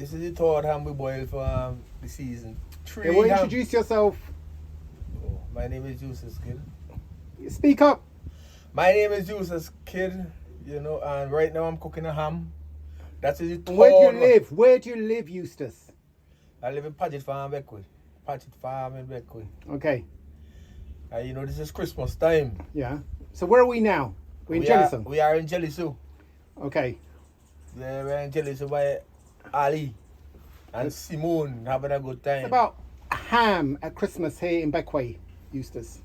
This is the third ham we boil for the season. Hey, well, introduce yourself. Oh, my name is Juice's Kid. Speak up. My name is Juice's Kid, you know, and right now I'm cooking a ham. That's the third Where do you one. live? Where do you live, Eustace? I live in Paget Farm, Bequia. Paget Farm in Bequia. Okay. You know, this is Christmas time. Yeah. So where are we now? We're in Gellizeaux. We are in Gellizeaux. Okay. Yeah, we're in Gellizeaux by Ali and Simone having a good time. It's about ham at Christmas here in Bequia, Eustace.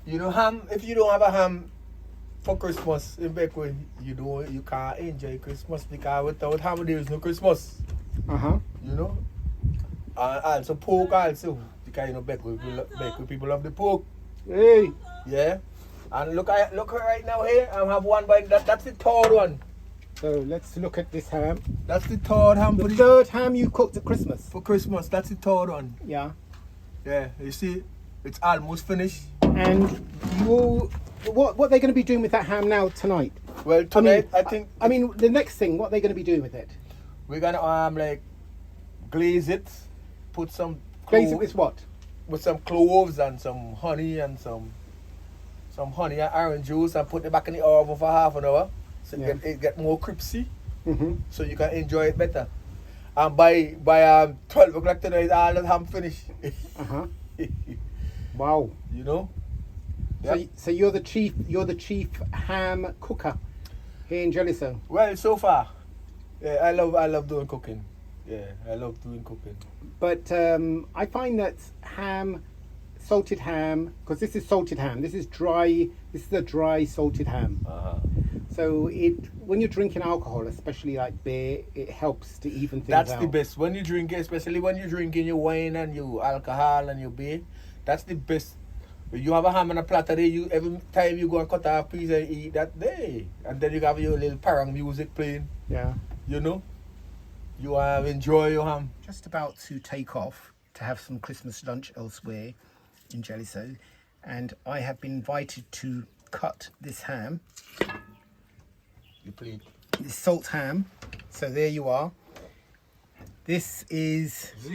You know, ham. If you don't have a ham for Christmas in Bequia, you can't enjoy Christmas because without ham there is no Christmas. You know, and also pork also because you know Bequia people love the pork. Hey. Yeah, and look right now here. I have one by that's the third one. So let's look at this ham. That's the third ham. The third ham you cooked at Christmas. For Christmas. That's the third one. Yeah. Yeah, you see, it's almost finished. And what are they going to be doing with that ham now tonight? Well, tonight I think. I mean, the next thing, what are they going to be doing with it? We're gonna like glaze it, put some Glaze it with what? With some cloves and some honey and some honey and orange juice, and put it back in the oven for half an hour, so it get more crispy, so you can enjoy it better. And by 12 o'clock tonight, all the ham finished. Wow. You know. Yep. So you're the chief ham cooker here in Gellizeaux. Well, so far, yeah, I love doing cooking. Yeah, I love doing cooking. But I find that salted ham, because this is salted ham. This is dry. This is a dry salted ham. So when you're drinking alcohol, especially like beer, it helps to even things out. That's the best. When you drink, especially when you're drinking your wine and your alcohol and your beer, that's the best. You have a ham on a platter there, every time you go and cut off a piece and eat that day. And then you have your little parang music playing. Yeah. You know? You enjoy your ham. Just about to take off to have some Christmas lunch elsewhere in Gellizeaux. And I have been invited to cut this ham. You please. This salt ham. So there you are. This is... What are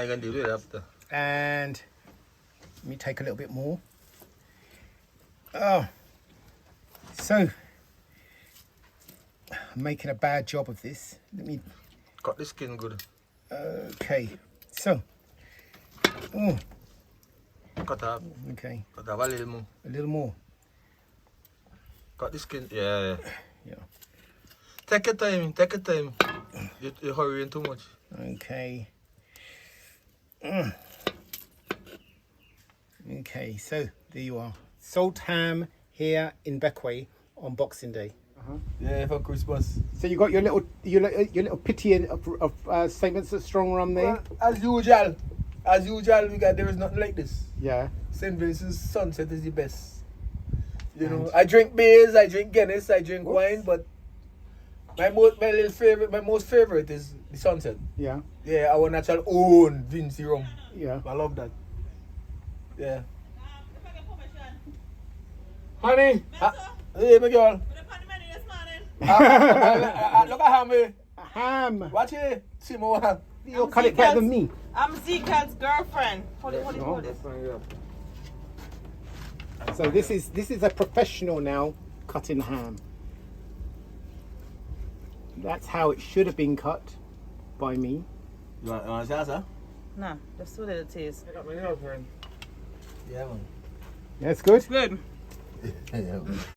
you going to do with it after? And let me take a little bit more. Oh, so I'm making a bad job of this. Let me cut the skin good. Okay, so cut up. Okay. Cut up a little more. A little more. Cut the skin. Yeah. Yeah. Take your time. Take your time. You're hurrying too much. Okay. Okay, so there you are. Salt ham here in Bequia on Boxing Day. Yeah, for Christmas. So you got your little pity of statements of strong rum there. Well, as usual, there is nothing like this. Yeah. St. Vincent's Sunset is the best. You know, I drink beers, I drink Guinness, I drink wine, but my most favorite is the Sunset. Yeah. Yeah, our natural own Vinci rum. Yeah. I love that. Yeah. Honey, hey, my girl. Look at ham, eh? Ham. Watch it. See more ham. You'll cut it better than me. I'm Zeke's girlfriend. Hold it. So this is a professional now cutting ham. That's how it should have been cut by me. You want to say that? Nah, just so that it tastes. I got my girlfriend. Yeah, man. That's good. Good. Yeah, man.